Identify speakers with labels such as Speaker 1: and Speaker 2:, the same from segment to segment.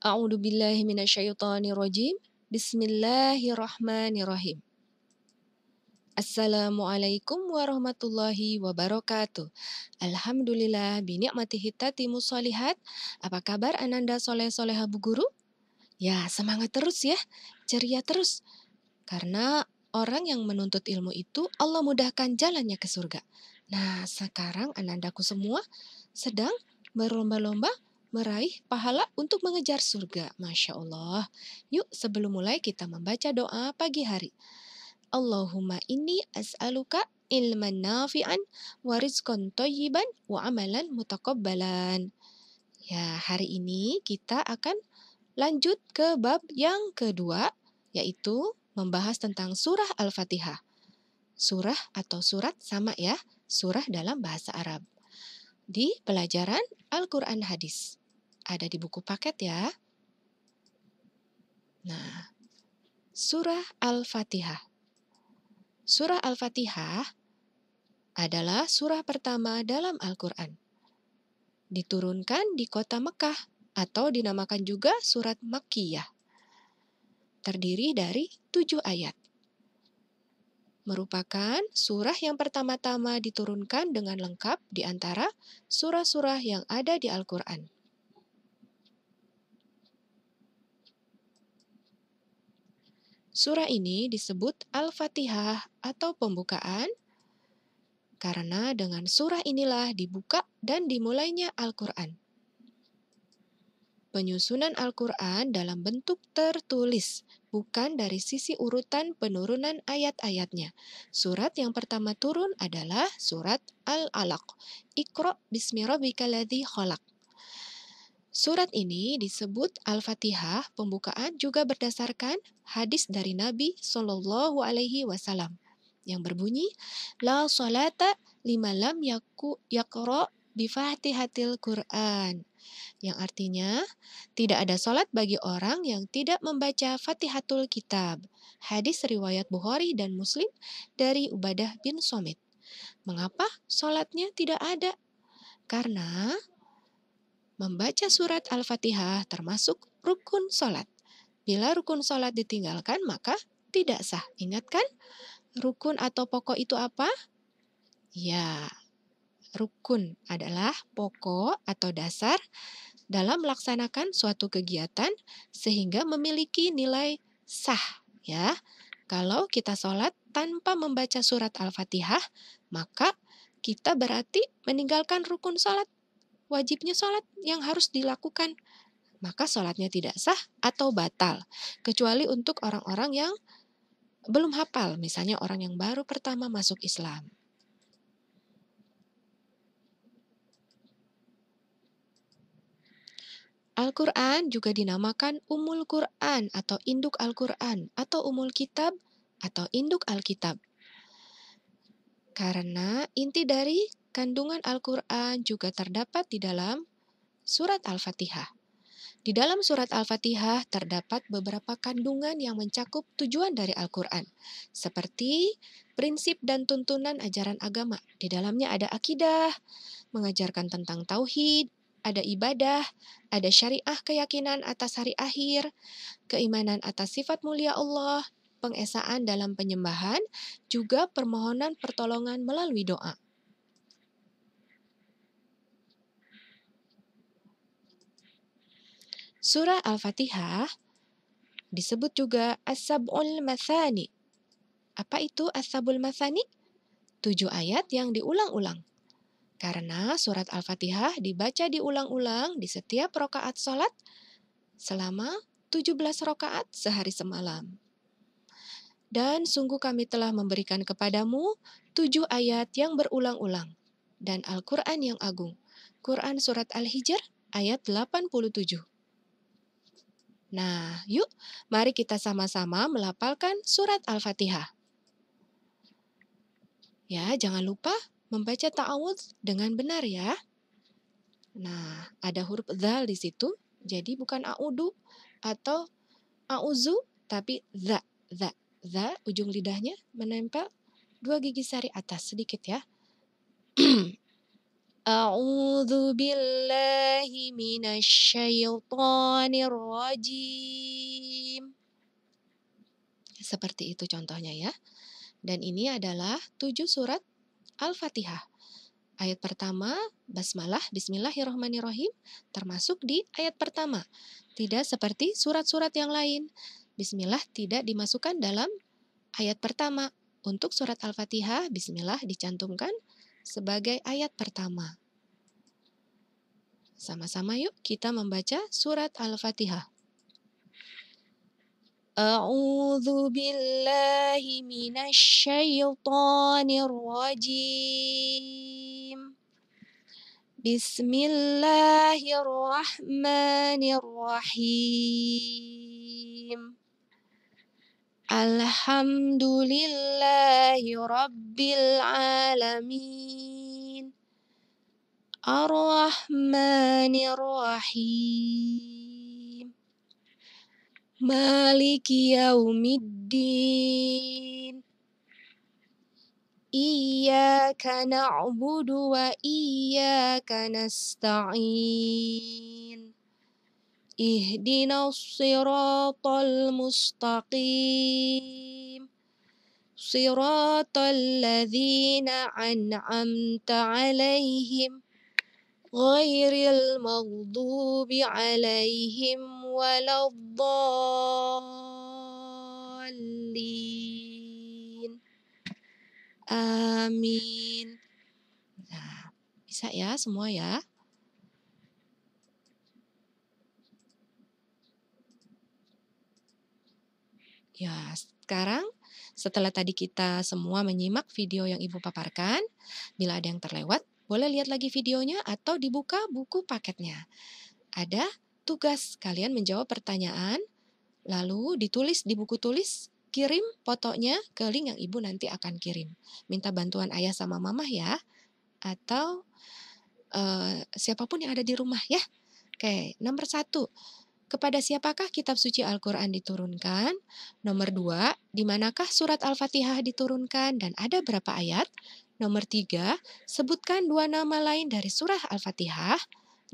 Speaker 1: A'udzu billahi minasyaitonir rajim. Bismillahirrahmanirrahim. Assalamualaikum warahmatullahi wabarakatuh. Alhamdulillah binikmatihi tatimmus shalihat. Apa kabar Ananda soleh-soleha Bu Guru? Ya, semangat terus ya. Ceria terus. Karena orang yang menuntut ilmu itu Allah mudahkan jalannya ke surga. Nah, sekarang Anandaku semua sedang berlomba-lomba meraih pahala untuk mengejar surga. Masya Allah. Yuk sebelum mulai kita membaca doa pagi hari. Allahumma inni as'aluka ilman nafi'an wa rizqan thayyiban wa amalan mutaqabbalan. Ya, hari ini kita akan lanjut ke bab yang kedua, yaitu membahas tentang surah Al-Fatihah. Surah atau surat sama ya, surah dalam bahasa Arab. Di pelajaran Al-Quran Hadis. Ada di buku paket ya. Nah, surah Al-Fatihah. Surah Al-Fatihah adalah surah pertama dalam Al-Quran. Diturunkan di kota Mekah atau dinamakan juga surat Makkiyah. Terdiri dari 7 ayat. Merupakan surah yang pertama-tama diturunkan dengan lengkap di antara surah-surah yang ada di Al-Quran. Surah ini disebut Al-Fatihah atau pembukaan karena dengan surah inilah dibuka dan dimulainya Al-Quran. Penyusunan Al-Quran dalam bentuk tertulis, bukan dari sisi urutan penurunan ayat-ayatnya. Surat yang pertama turun adalah surat Al-Alaq. Iqra bismi rabbikal ladzi khalaq. Surat ini disebut Al-Fatihah pembukaan juga berdasarkan hadis dari Nabi Shallallahu Alaihi Wasallam yang berbunyi, La salata lima lam yaqra bifatihatil Quran. Yang artinya, tidak ada salat bagi orang yang tidak membaca Fatihatul Kitab. Hadis riwayat Bukhari dan Muslim dari Ubadah bin Somit. Mengapa salatnya tidak ada? Karena membaca surat Al-Fatihah termasuk rukun salat. Bila rukun salat ditinggalkan, maka tidak sah. Ingat kan? Rukun atau pokok itu apa? Ya, rukun adalah pokok atau dasar dalam melaksanakan suatu kegiatan sehingga memiliki nilai sah. Ya, kalau kita sholat tanpa membaca surat Al-Fatihah, maka kita berarti meninggalkan rukun sholat. Wajibnya sholat yang harus dilakukan, maka sholatnya tidak sah atau batal, kecuali untuk orang-orang yang belum hafal, misalnya orang yang baru pertama masuk Islam. Al-Quran juga dinamakan Ummul Quran atau Induk Al-Quran atau Ummul Kitab atau Induk Alkitab. Karena inti dari kandungan Al-Quran juga terdapat di dalam surat Al-Fatihah. Di dalam surat Al-Fatihah terdapat beberapa kandungan yang mencakup tujuan dari Al-Quran, seperti prinsip dan tuntunan ajaran agama. Di dalamnya ada akidah, mengajarkan tentang tauhid, ada ibadah, ada syariah keyakinan atas hari akhir, keimanan atas sifat mulia Allah, pengesaan dalam penyembahan, juga permohonan pertolongan melalui doa. Surah Al-Fatihah disebut juga As-Sab'ul Mathani. Apa itu As-Sab'ul Mathani? 7 ayat yang diulang-ulang. Karena surat Al-Fatihah dibaca diulang-ulang di setiap rakaat salat selama 17 rakaat sehari semalam. Dan sungguh kami telah memberikan kepadamu 7 ayat yang berulang-ulang dan Al-Quran yang agung. Quran Surat Al-Hijr ayat 87. Nah, yuk mari kita sama-sama melafalkan surat Al-Fatihah. Ya, jangan lupa membaca ta'awudz dengan benar ya. Nah, ada huruf dzal di situ, jadi bukan a'udu atau a'uzu, tapi za. Ujung lidahnya menempel 2 gigi sari atas sedikit ya. A'udzu billahi minasyaitonir rajim. Seperti itu contohnya ya. Dan ini adalah 7 surat Al-Fatihah. Ayat pertama, basmalah, bismillahirrahmanirrahim, termasuk di ayat pertama. Tidak seperti surat-surat yang lain. Bismillah tidak dimasukkan dalam ayat pertama. Untuk surat Al-Fatihah, bismillah dicantumkan sebagai ayat pertama. Sama-sama yuk kita membaca surat Al-Fatihah. A'udzu billahi minasyaitonir rajim. Bismillahirrahmanirrahim. Alhamdulillahi rabbil alamin. Ar-Rahmanir-Rahim. Maliki yaumiddin. Iyyaka na'budu wa iyyaka nasta'in. Ihdinas siratal mustaqim. Siratal ladzina an'amta 'alaihim ghairil maghdubi 'alaihim waladdallin. Amin. Nah, bisa ya semua ya? Ya, sekarang setelah tadi kita semua menyimak video yang Ibu paparkan, bila ada yang terlewat, boleh lihat lagi videonya atau dibuka buku paketnya. Ada tugas kalian menjawab pertanyaan, lalu ditulis di buku tulis, kirim fotonya ke link yang Ibu nanti akan kirim. Minta bantuan ayah sama mamah ya, atau siapapun yang ada di rumah ya. Oke, nomor 1. Kepada siapakah kitab suci Al-Quran diturunkan? Nomor 2, di manakah surat Al-Fatihah diturunkan dan ada berapa ayat? Nomor 3, sebutkan 2 nama lain dari surah Al-Fatihah.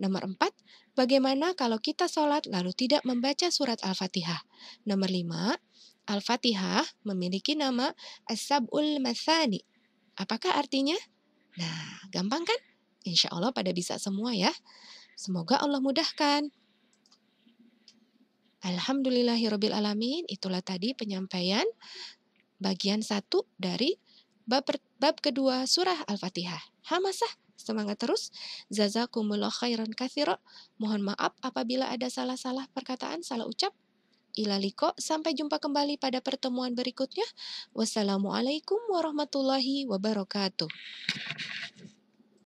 Speaker 1: Nomor 4, bagaimana kalau kita sholat lalu tidak membaca surat Al-Fatihah? Nomor 5, Al-Fatihah memiliki nama As-Sab'ul Mathani. Apakah artinya? Nah, gampang kan? Insya Allah pada bisa semua ya. Semoga Allah mudahkan. Alhamdulillahirabbil alamin. Itulah tadi penyampaian bagian 1 dari bab kedua surah Al-Fatihah. Hamasah, semangat terus. Jazakumullah khairan katsira. Mohon maaf apabila ada salah-salah perkataan, salah ucap. Ila liqa, sampai jumpa kembali pada pertemuan berikutnya. Wassalamualaikum warahmatullahi wabarakatuh.